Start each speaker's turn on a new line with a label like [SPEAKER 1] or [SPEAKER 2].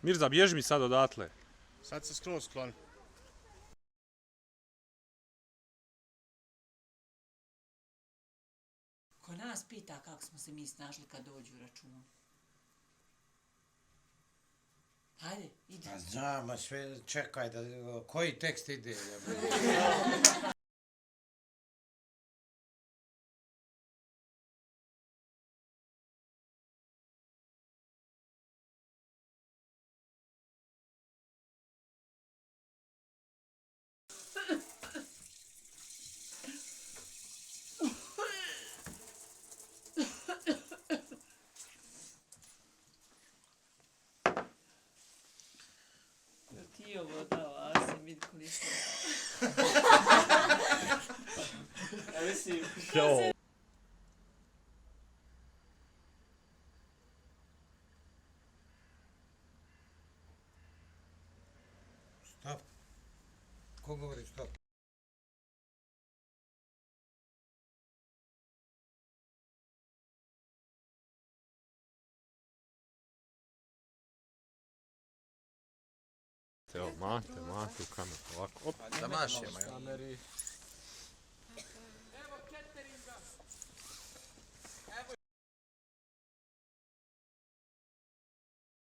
[SPEAKER 1] Mirza, bježi mi sad odatle.
[SPEAKER 2] Sad se skroz skloni.
[SPEAKER 3] Ko nas pita kako smo se mi snašli kad dođu računi. Hajde, idi.
[SPEAKER 4] Pa znam, a sve čekaj da, koji tekst ide?
[SPEAKER 3] Ti ovo dao, Asim, vidi ko nisam
[SPEAKER 5] Ja mislim,
[SPEAKER 4] Stop. Ko govori stop?
[SPEAKER 1] Evo, mate u kameru, ovako. Op.
[SPEAKER 2] Da mašemo, ja.